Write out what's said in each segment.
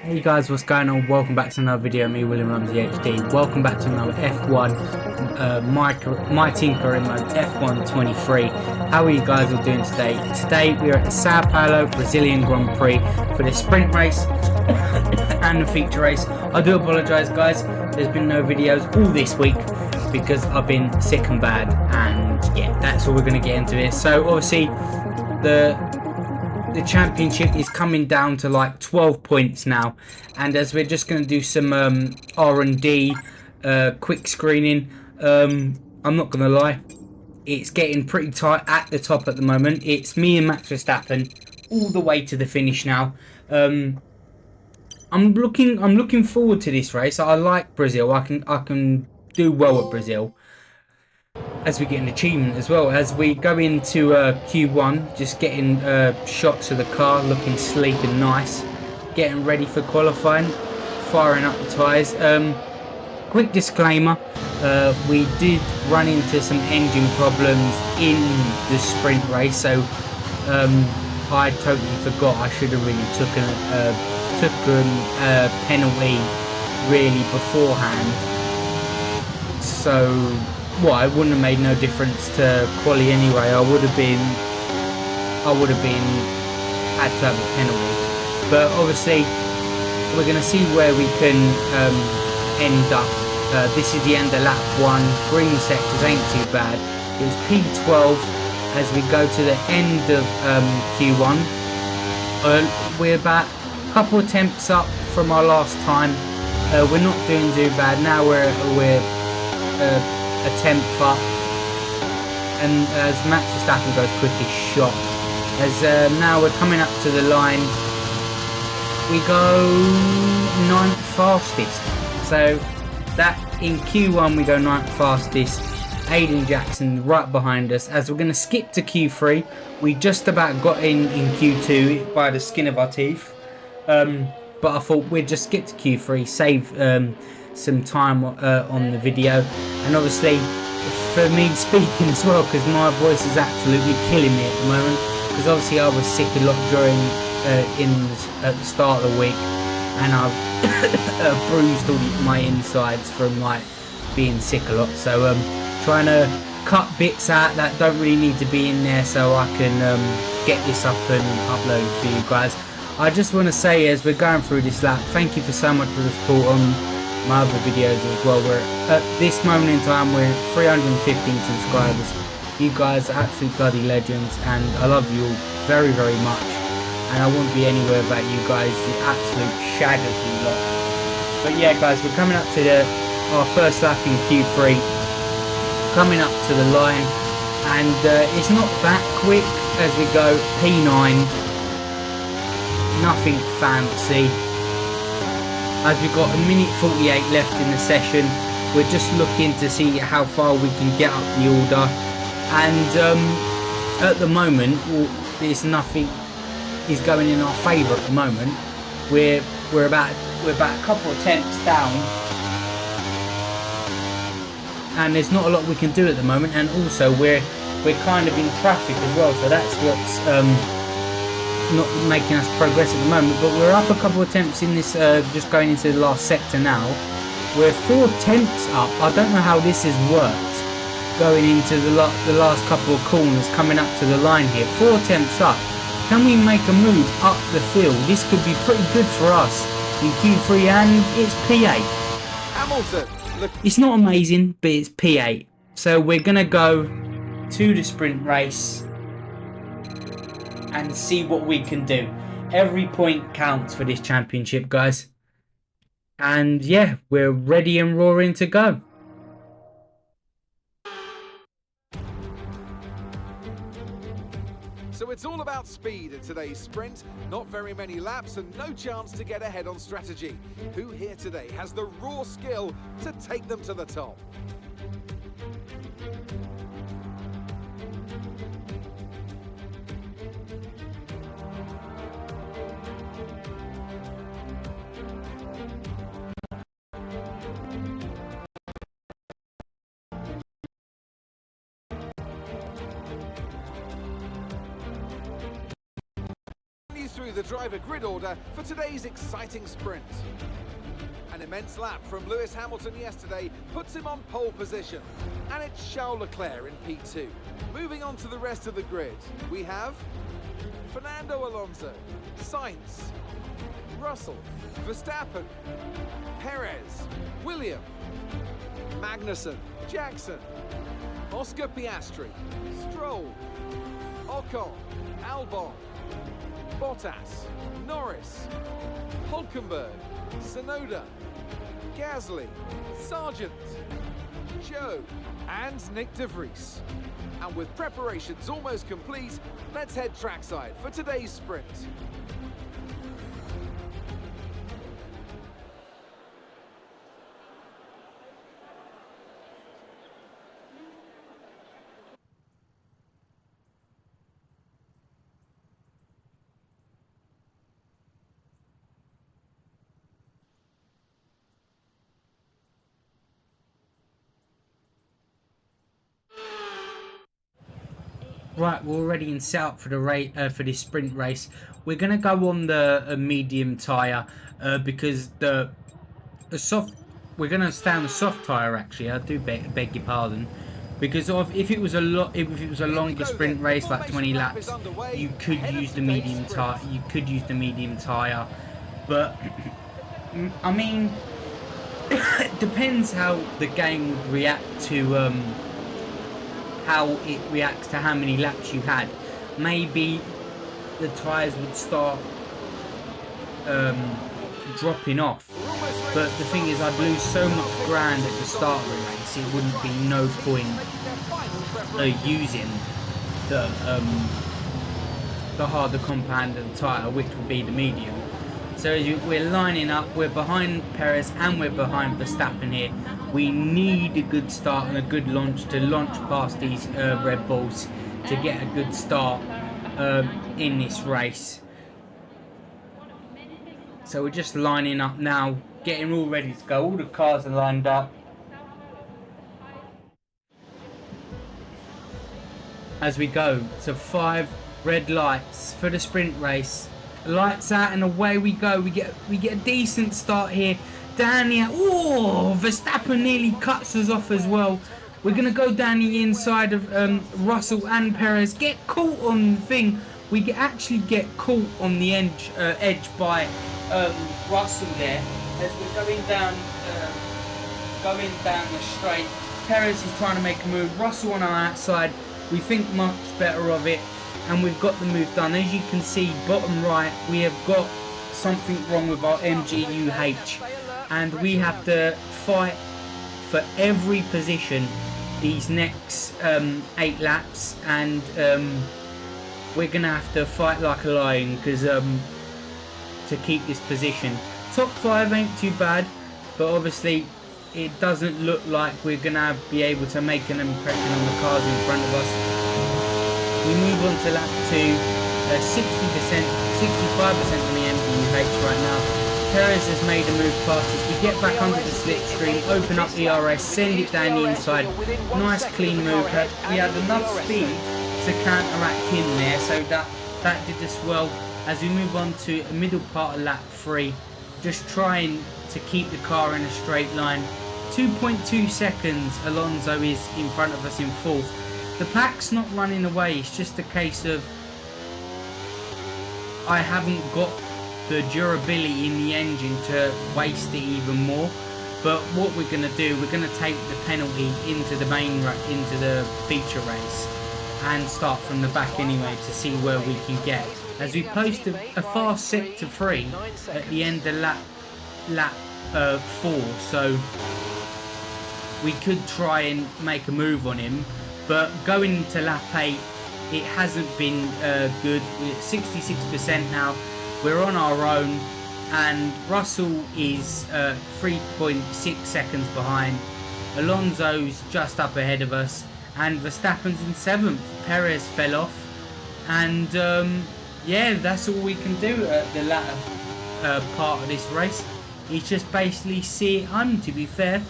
Hey guys, what's going on? Welcome back to another video. Me, William Ramsey HD. Welcome back to another F1 my team career mode F1 23. How are you guys all doing today? Today we are at the Sao Paulo Brazilian Grand Prix for the sprint race and the feature race. I do apologise guys, there's been no videos all this week because I've been sick and bad, and yeah, that's all we're going to get into this. So obviously the championship is coming down to like 12 points now, and as we're just going to do some R&D quick screening, I'm not going to lie, it's getting pretty tight at the top at the moment. It's me and Max Verstappen all the way to the finish now. I'm looking forward to this race. I like Brazil. I can do well at Brazil, as we get an achievement as well. As we go into Q1, just getting shots of the car looking sleek and nice, getting ready for qualifying, firing up the tyres. Quick disclaimer, we did run into some engine problems in the sprint race, so I totally forgot. I should have really taken a penalty really beforehand, so well, it wouldn't have made no difference to quali anyway. I would have been had to have a penalty, but obviously we're going to see where we can end up. This is the end of lap 1. Green sectors ain't too bad. It was P12 as we go to the end of Q1. We're about a couple of attempts up from our last time. We're not doing too bad now. We're a tenth up, and as Max Verstappen goes quickest shot, as now we're coming up to the line, we go 9th fastest. So that in Q1 we go 9th fastest. Aiden Jackson right behind us. As we're going to skip to Q3, we just about got in Q2 by the skin of our teeth, but I thought we'd just skip to Q3, save some time on the video, and obviously for me speaking as well, because my voice is absolutely killing me at the moment, because obviously I was sick a lot during at the start of the week, and I've bruised all my insides from like being sick a lot, so trying to cut bits out that don't really need to be in there so I can get this up and upload for you guys. I just want to say, as we're going through this lap, thank you for so much for the support on my other videos as well. We're at this moment in time, we're 315 subscribers. You guys are absolute bloody legends, and I love you all very, very much, and I wouldn't be anywhere without you guys, the absolute shaggers you lot. But yeah guys, we're coming up to our first lap in Q3, coming up to the line, and it's not that quick as we go P9, nothing fancy. As we've got a minute 48 left in the session, we're just looking to see how far we can get up the order, and at the moment, there's nothing is going in our favour at the moment. We're about a couple of tenths down, and there's not a lot we can do at the moment. And also we're kind of in traffic as well, so that's what's not making us progress at the moment. But we're up a couple of attempts in this, just going into the last sector now. We're 4 attempts up. I don't know how this has worked going into the last couple of corners coming up to the line here. 4 attempts up. Can we make a move up the field? This could be pretty good for us in Q3, and it's P8. Hamilton. It's not amazing, but it's P8. So we're gonna go to the sprint race and see what we can do. Every point counts for this championship, guys. And yeah, we're ready and roaring to go. So it's all about speed in today's sprint. Not very many laps and no chance to get ahead on strategy. Who here today has the raw skill to take them to the top? through the driver grid order for today's exciting sprint. An immense lap from Lewis Hamilton yesterday puts him on pole position, and it's Charles Leclerc in P2. Moving on to the rest of the grid, we have Fernando Alonso, Sainz, Russell, Verstappen, Perez, Williams, Magnussen, Jackson, Oscar Piastri, Stroll, Ocon, Albon, Bottas, Norris, Hulkenberg, Tsunoda, Gasly, Sargent, Joe, and Nick de Vries. And with preparations almost complete, let's head trackside for today's sprint. Right, we're already in setup for the for this sprint race. We're gonna go on the medium tire because the soft. We're gonna stay on the soft tire. Actually, I do beg your pardon, because if it was a longer sprint race, like 20 laps, you could use the medium tire. But I mean, it depends how the game would react to how it reacts to how many laps you had. Maybe the tyres would start dropping off. But the thing is, I'd lose so much ground at the start of the race, it wouldn't be no point using the harder compound of the tyre, which would be the medium. So as we're lining up, we're behind Perez and we're behind Verstappen here. We need a good start and a good launch to launch past these Red Bulls to get a good start in this race. So we're just lining up now, getting all ready to go. All the cars are lined up. As we go to 5 red lights for the sprint race. Lights out and away we go. We get a decent start here. Down here, oh, Verstappen nearly cuts us off as well. We're gonna go down the inside of Russell and Perez. Get caught on the thing. We actually get caught on the edge by Russell there as we're going down the straight. Perez is trying to make a move. Russell on our outside. We think much better of it, and we've got the move done. As you can see, bottom right, we have got something wrong with our MGUH, and we have to fight for every position these next 8 laps, and we're gonna have to fight like a lion because to keep this position. Top 5 ain't too bad, but obviously it doesn't look like we're gonna be able to make an impression on the cars in front of us. We move on to lap 2, 60%, 65% on the MGUH right now. Perez has made a move past us. We get back under the slipstream, open up ERS, send it down the inside. Nice clean move. We had enough speed to counteract him there, so that did us well. As we move on to the middle part of lap 3, just trying to keep the car in a straight line. 2.2 seconds Alonso is in front of us in 4th. The pack's not running away, it's just a case of I haven't got the durability in the engine to waste it even more. But what we're going to do, we're going to take the penalty into the feature race and start from the back anyway to see where we can get. As we post a fast sector 3 at the end of lap 4, so we could try and make a move on him, but going into lap 8 it hasn't been good. We're at 66% now, we're on our own, and Russell is 3.6 seconds behind, Alonso's just up ahead of us, and Verstappen's in 7th. Perez fell off, and yeah, that's all we can do at the latter part of this race. It's just basically see it home, to be fair.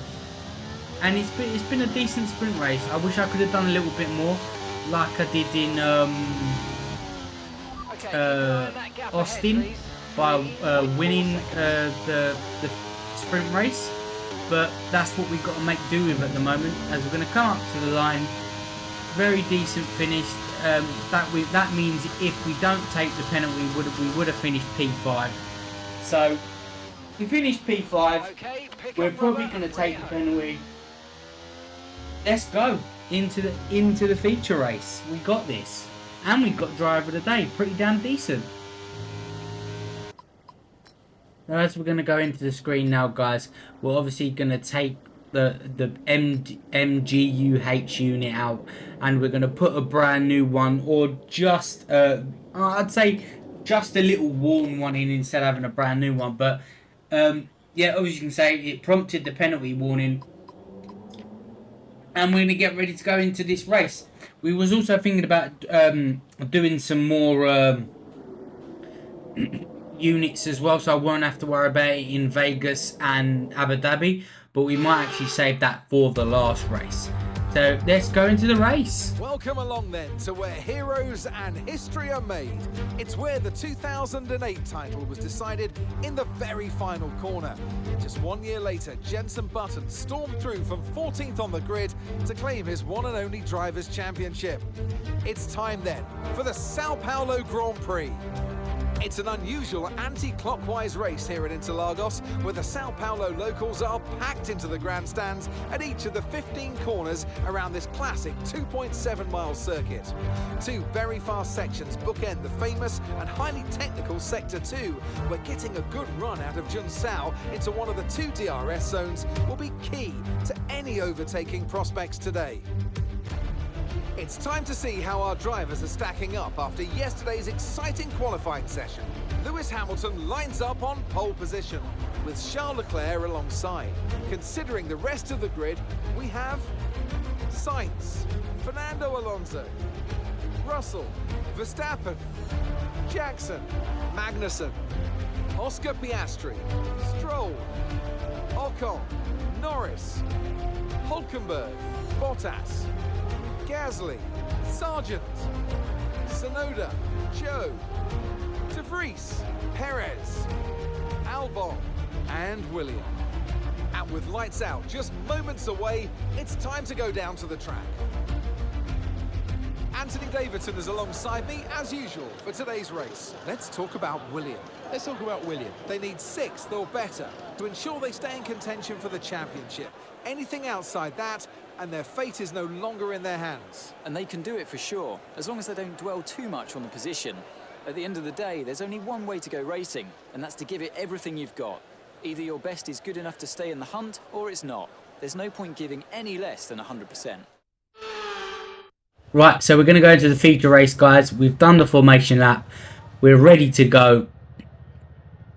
And it's been a decent sprint race. I wish I could have done a little bit more, like I did in Austin by winning the sprint race, but that's what we've got to make do with at the moment, as we're going to come up to the line. Very decent finish. That means if we don't take the penalty, we would have finished P5. So we finished P5. We're probably going to take the penalty. Let's go into the feature race. We got this, and we got driver of the day. Pretty damn decent. Now, as we're going to go into the screen now, guys, we're obviously going to take the MGUH unit out, and we're going to put a brand new one, or just I'd say just a little worn one in instead of having a brand new one. But yeah, as you can say, it prompted the penalty warning, and we're going to get ready to go into this race. We was also thinking about doing some more units as well, so I won't have to worry about it in Vegas and Abu Dhabi, but we might actually save that for the last race. So let's go into the race. Welcome along then to where heroes and history are made. It's where the 2008 title was decided in the very final corner. Just 1 year later, Jenson Button stormed through from 14th on the grid to claim his one and only Drivers' Championship. It's time then for the Sao Paulo Grand Prix. It's an unusual anti-clockwise race here at Interlagos, where the Sao Paulo locals are packed into the grandstands at each of the 15 corners around this classic 2.7-mile circuit. Two very fast sections bookend the famous and highly technical Sector 2, where getting a good run out of Junsao into one of the two DRS zones will be key to any overtaking prospects today. It's time to see how our drivers are stacking up after yesterday's exciting qualifying session. Lewis Hamilton lines up on pole position, with Charles Leclerc alongside. Considering the rest of the grid, we have Sainz, Fernando Alonso, Russell, Verstappen, Jackson, Magnussen, Oscar Piastri, Stroll, Ocon, Norris, Hulkenberg, Bottas, Gasly, Sargent, Tsunoda, Joe, De Vries, Perez, Albon, and Williams. And with lights out just moments away, it's time to go down to the track. Anthony Davidson is alongside me, as usual, for today's race. Let's talk about Williams. They need 6th or better to ensure they stay in contention for the championship. Anything outside that, and their fate is no longer in their hands. And they can do it for sure, as long as they don't dwell too much on the position. At the end of the day, there's only one way to go racing, and that's to give it everything you've got. Either your best is good enough to stay in the hunt, or it's not. There's no point giving any less than 100%. Right, so we're going to go into the feature race, guys. We've done the formation lap. We're ready to go.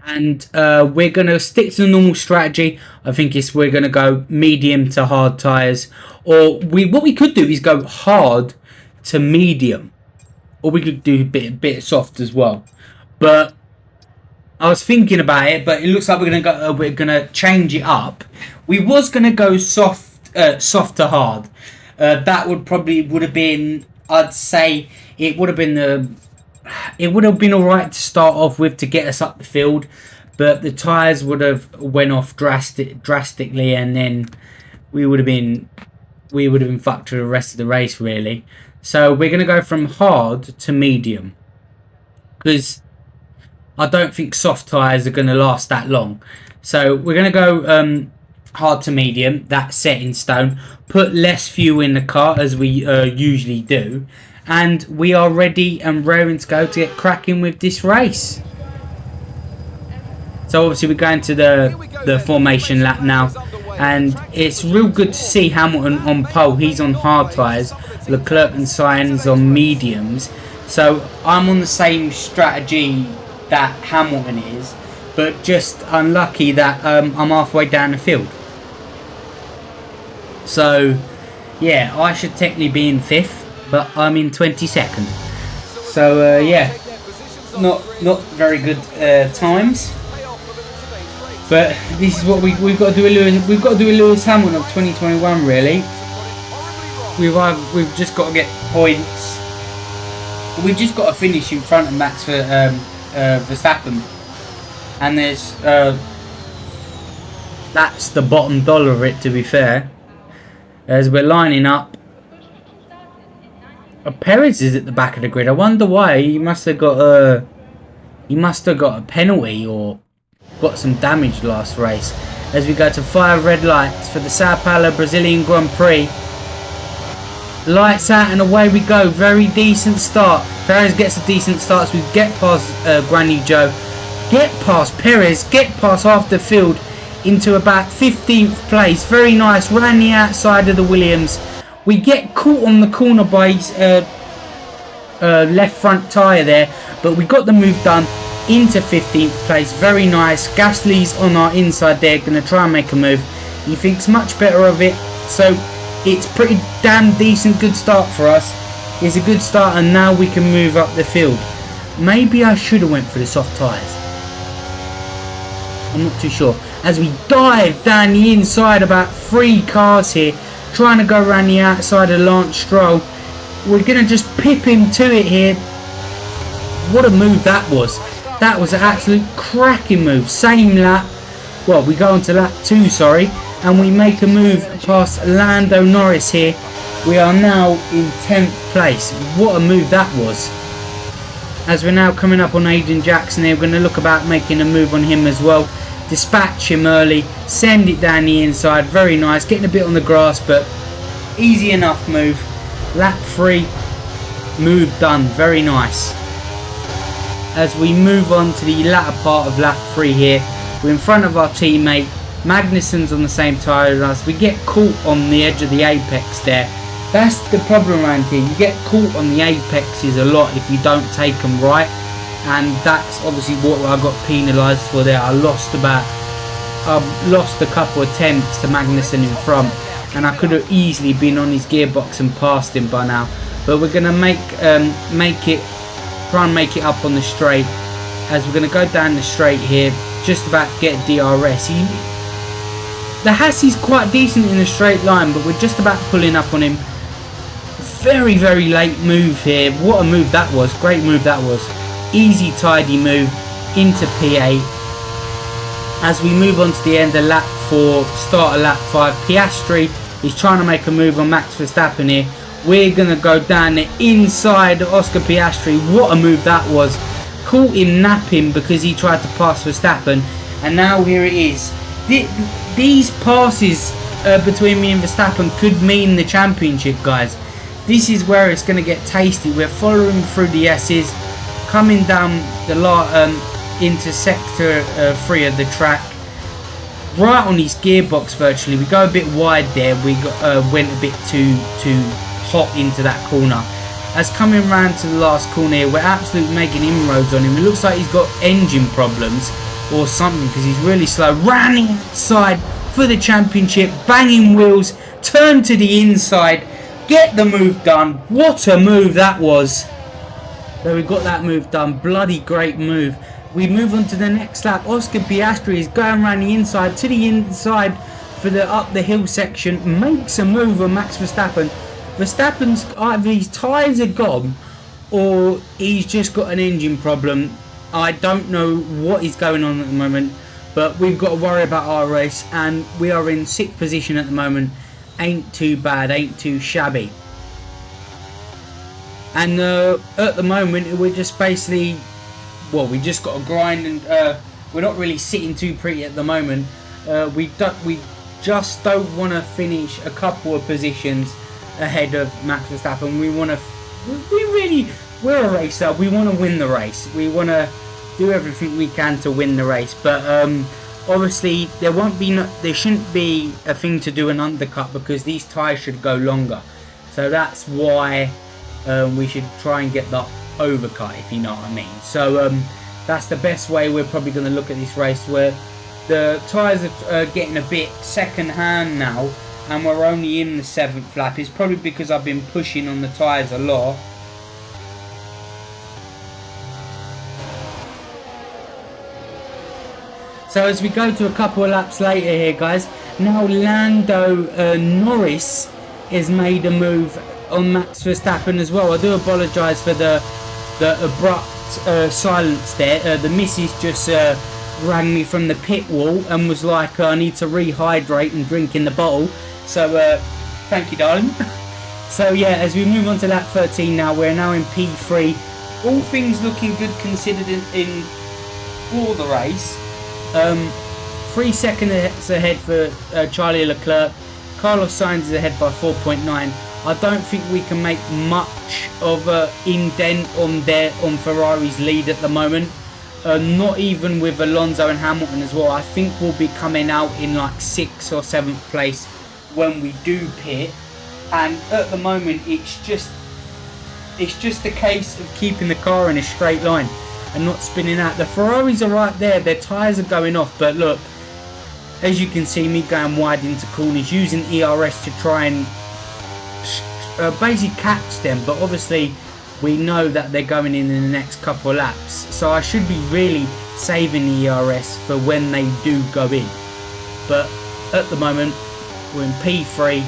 And we're going to stick to the normal strategy. I think we're going to go medium to hard tyres. Or what we could do is go hard to medium. Or we could do a bit soft as well. But I was thinking about it, but it looks like we're gonna change it up. We was gonna go soft to hard. That would have been, I'd say it would have been alright to start off with to get us up the field, but the tyres would have went off drastically, and then we would have been fucked for the rest of the race, really. So we're gonna go from hard to medium, because I don't think soft tyres are gonna last that long. So we're gonna go hard to medium, that's set in stone. Put less fuel in the car, as we usually do, and we are ready and raring to go to get cracking with this race. So obviously we're going to the formation lap now, and it's real good to see Hamilton on pole. He's on hard tyres, Leclerc and Sainz on mediums. So I'm on the same strategy that Hamilton is, but just unlucky that I'm halfway down the field. So yeah, I should technically be in 5th, but I'm in 22nd. So yeah, not very good times. But this is what we've got to do. We've got to do a Lewis Hamilton of 2021. Really, we've just got to get points We just got to finish in front of Max for Verstappen, and there's that's the bottom dollar of it, to be fair. As we're lining up, Perez is at the back of the grid. I wonder why. He must have got a penalty or got some damage last race. As we go to 5 red lights for the Sao Paulo Brazilian Grand Prix. Lights out and away we go. Very decent start. Perez gets a decent start, so we get past Granny Joe, get past Perez, get past half the field into about 15th place. Very nice. Ran the outside of the Williams. We get caught on the corner by left front tyre there, but we got the move done into 15th place. Very nice. Gasly's on our inside there, going to try and make a move. He thinks much better of it, so it's pretty damn decent. Good start for us. It's a good start, and now we can move up the field. Maybe I should have went for the soft tyres. I'm not too sure. As we dive down the inside, about 3 cars here, trying to go around the outside of Lance Stroll. We're going to just pip him to it here. What a move that was. That was an absolute cracking move. Same lap. Well, we go on to lap 2, sorry. And we make a move past Lando Norris here. We are now in 10th place. What a move that was. As we're now coming up on Aiden Jackson here, we're going to look about making a move on him as well. Dispatch him early. Send it down the inside. Very nice. Getting a bit on the grass, but easy enough move. Lap 3. Move done. Very nice. As we move on to the latter part of lap 3 here, we're in front of our teammate. Magnussen's on the same tyre as us. We get caught on the edge of the apex there. That's the problem around here. You get caught on the apexes a lot if you don't take them right, and that's obviously what I got penalised for there. I lost a couple of attempts to Magnussen in front, and I could have easily been on his gearbox and passed him by now. But we're going to try and make it up on the straight, as we're going to go down the straight here, just about to get DRS. The Hassie's quite decent in a straight line, but we're just about pulling up on him. Very, very late move here. What a move that was. Great move that was. Easy, tidy move into P8. As we move on to the end of lap 4, start of lap 5, Piastri is trying to make a move on Max Verstappen here. We're going to go down the inside of Oscar Piastri. What a move that was. Caught him napping because he tried to pass Verstappen, and now here it is. These passes between me and Verstappen could mean the championship, guys. This is where it's going to get tasty. We're following through the S's, coming down the into sector 3 of the track, right on his gearbox virtually. We go a bit wide there. We went a bit too hot into that corner. As coming round to the last corner here, we're absolutely making inroads on him. It looks like he's got engine problems or something, because he's really slow. Running outside for the championship, banging wheels, turn to the inside, get the move done. What a move that was. So we got that move done. Bloody great move. We move on to the next lap. Oscar Piastri is going around the inside to the inside for the up the hill section, makes a move on Max Verstappen. Verstappen's either his tyres are gone or he's just got an engine problem. I don't know what is going on at the moment, but we've got to worry about our race, and we are in 6th position at the moment. Ain't too bad, ain't too shabby. And at the moment we're just basically, well, we just got to grind, and we're not really sitting too pretty at the moment. We just don't want to finish a couple of positions ahead of Max Verstappen. We're a racer. We want to win the race. We want to do everything we can to win the race. But obviously there shouldn't be a thing to do an undercut, because these tyres should go longer. So that's why we should try and get the overcut, if you know what I mean. So that's the best way we're probably going to look at this race, where the tyres are getting a bit second hand now, and we're only in the 7th lap. It's probably because I've been pushing on the tyres a lot. So as we go to a couple of laps later here, guys, now Lando Norris has made a move on Max Verstappen as well. I do apologise for the the abrupt silence there. The missus just rang me from the pit wall and was like, I need to rehydrate and drink in the bottle. So thank you, darling. So yeah, as we move on to lap 13 now, we're now in P3. All things looking good considered in for the race. 3 seconds ahead for Charlie Leclerc. Carlos Sainz is ahead by 4.9. I don't think we can make much of an indent on Ferrari's lead at the moment. Not even with Alonso and Hamilton as well. I think we'll be coming out in like 6th or 7th place when we do pit. And at the moment, it's just a case of keeping the car in a straight line and not spinning out. The Ferraris are right there. Their tyres are going off. But look, as you can see, me going wide into corners, using ERS to try and basically catch them. But obviously, we know that they're going in the next couple of laps. So I should be really saving the ERS for when they do go in. But at the moment, we're in P3.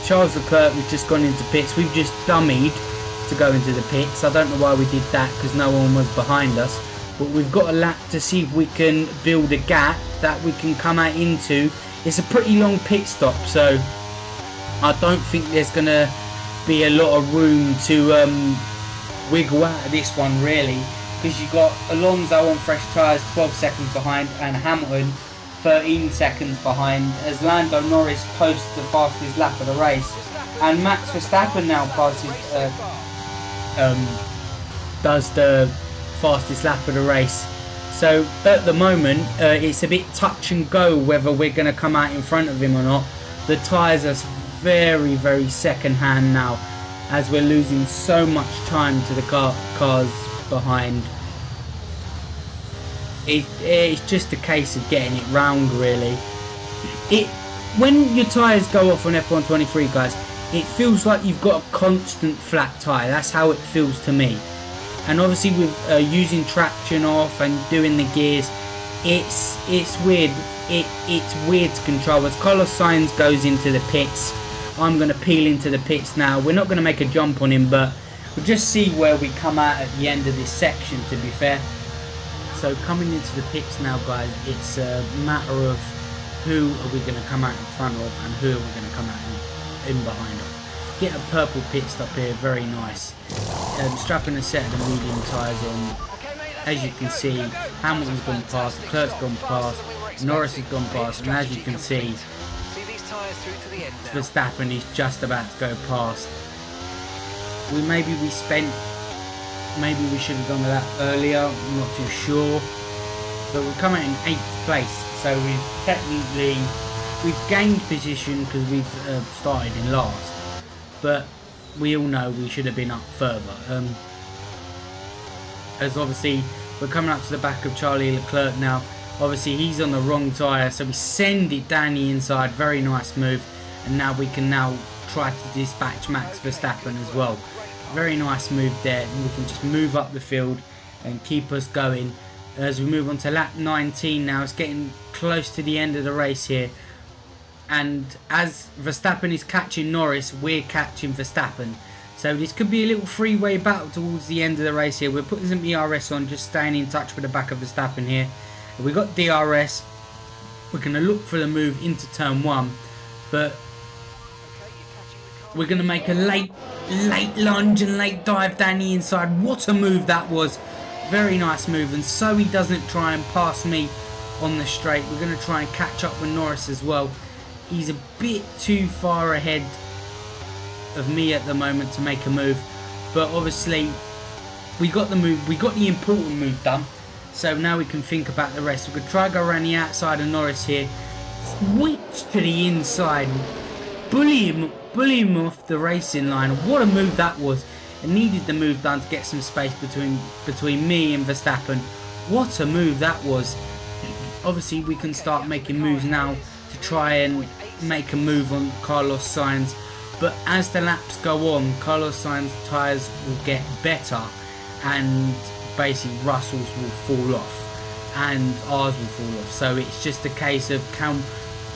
Charles Leclerc has just gone into pits. We've just dummied to go into the pits. I don't know why we did that, because no one was behind us. But we've got a lap to see if we can build a gap that we can come out into. It's a pretty long pit stop, so I don't think there's going to be a lot of room to wiggle out of this one, really. Because you've got Alonso on fresh tyres 12 seconds behind, and Hamilton 13 seconds behind, as Lando Norris posts the fastest lap of the race, and Max Verstappen now passes does the fastest lap of the race. So at the moment, it's a bit touch and go whether we're going to come out in front of him or not. The tyres are very, very second hand now, as we're losing so much time to the cars behind. It's just a case of getting it round, really. When your tyres go off on F1 23, guys, it feels like you've got a constant flat tyre. That's how it feels to me. And obviously with using traction off and doing the gears, it's weird. It's weird to control. As Carlos Sainz goes into the pits, I'm going to peel into the pits now. We're not going to make a jump on him, but we'll just see where we come out at the end of this section, to be fair. So coming into the pits now, guys, it's a matter of who are we going to come out in front of and who are we going to come out in behind of. Get a purple pit stop here, very nice. Strapping a set of the medium tyres on. As you can see, Hamilton's gone past, Leclerc's gone past, Norris has gone past, and as you can see, Verstappen is just about to go past. Maybe we should have done that earlier, I'm not too sure. But we're coming in 8th place, so we've gained position because we've started in last. But we all know we should have been up further. As obviously we're coming up to the back of Charlie Leclerc now. Obviously he's on the wrong tyre, so we send it down the inside. Very nice move. And now we can try to dispatch Max Verstappen as well. Very nice move there, and we can just move up the field and keep us going. As we move on to lap 19 now, it's getting close to the end of the race here. And as Verstappen is catching Norris, we're catching Verstappen. So this could be a little three-way battle towards the end of the race here. We're putting some ERS on, just staying in touch with the back of Verstappen here. We've got DRS. We're going to look for the move into turn 1. But we're going to make a late lunge and late dive down the inside. What a move that was. Very nice move. And so he doesn't try and pass me on the straight, we're going to try and catch up with Norris as well. He's a bit too far ahead of me at the moment to make a move. But obviously, we got the move. We got the important move done. So now we can think about the rest. We could try to go around the outside of Norris here. Switch to the inside. Bully him off the racing line. What a move that was. It needed the move done to get some space between me and Verstappen. What a move that was. Obviously we can start making moves now to try and make a move on Carlos Sainz. But as the laps go on, Carlos Sainz's tyres will get better and basically Russell's will fall off and ours will fall off. So it's just a case of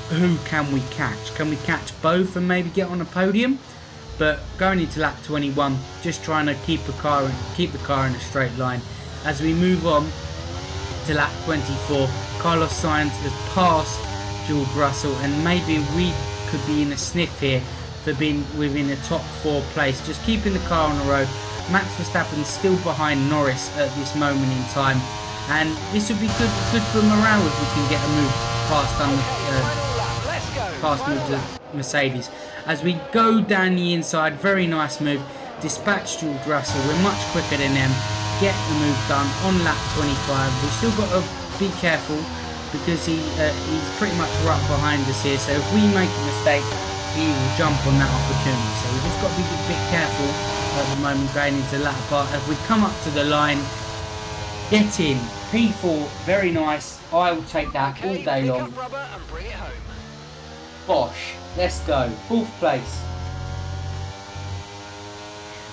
who can we catch? Can we catch both and maybe get on a podium? But going into lap 21, just trying to keep the car in a straight line. As we move on to lap 24, Carlos Sainz has passed George Russell, and maybe we could be in a sniff here for being within the top 4 place. Just keeping the car on the road. Max Verstappen still behind Norris at this moment in time, and this would be good for morale if we can get a move past the Mercedes. As we go down the inside, very nice move. Dispatch George Russell. We're much quicker than them. Get the move done on lap 25. We've still got to be careful because he's pretty much right behind us here. So if we make a mistake, he will jump on that opportunity. So we've just got to be a bit careful at the moment going into the latter part. As we come up to the line, get in. P4, very nice. I will take that all day long. Bosh, let's go. 4th place.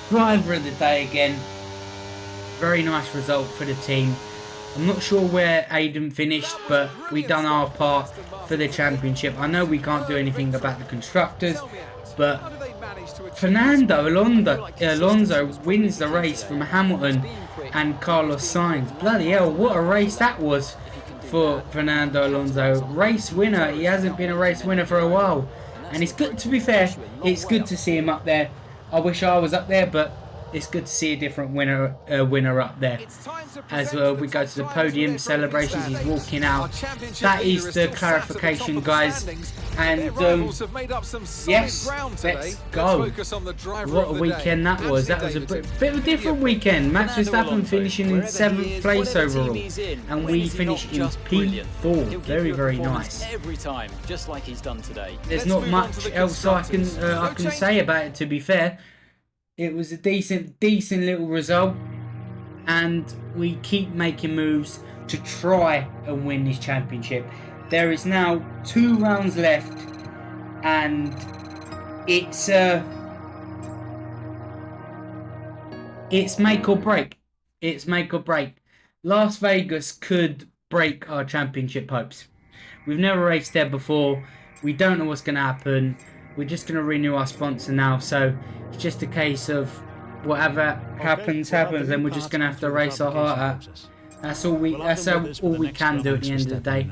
Driver of the day again. Very nice result for the team. I'm not sure where Aiden finished, but we done our part for the championship. I know we can't do anything about the constructors, but Fernando Alonso wins the race from Hamilton and Carlos Sainz. Bloody hell, what a race that was for Fernando Alonso. Race winner. He hasn't been a race winner for a while, and it's good, to be fair, it's good to see him up there. I wish I was up there, but it's good to see a different winner up there. As we go to the podium celebrations, he's walking out. That is the clarification, guys. And yes, let's go. What a weekend that was. That was a bit of a different weekend. Max Verstappen finishing in 7th place overall, and we finished in P4. Very, very nice. There's not much else I can say about it, to be fair. It was a decent little result, and we keep making moves to try and win this championship. There is now 2 rounds left, and it's make or break. It's make or break. Las Vegas could break our championship hopes. We've never raced there before. We don't know what's going to happen. We're just going to renew our sponsor now, so it's just a case of whatever happens, and we're just going to have to race our heart out. That's all we can do at the end of the day.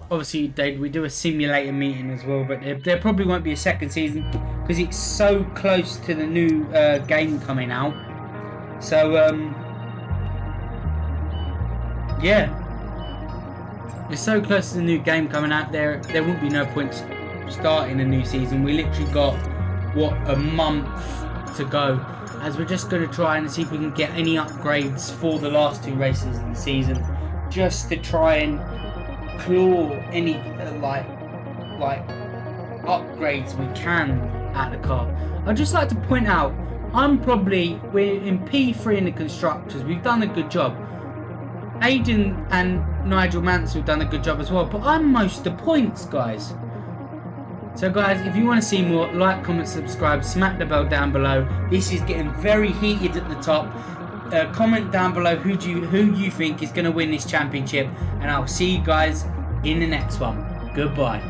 Obviously, we do a simulator meeting as well, but there probably won't be a second season because it's so close to the new game coming out. So, yeah. It's so close to the new game coming out, there won't be no point starting a new season. We literally got, what, a month to go, as we're just going to try and see if we can get any upgrades for the last 2 races of the season, just to try and claw any like upgrades we can at the car. I'd just like to point out, we're in P3 in the constructors. We've done a good job. Aiden and Nigel Mansell have done a good job as well, but I'm most the points, guys. So guys, if you want to see more, like, comment, subscribe, smack the bell down below. This is getting very heated at the top. Comment down below who you think is going to win this championship, and I'll see you guys in the next one. Goodbye.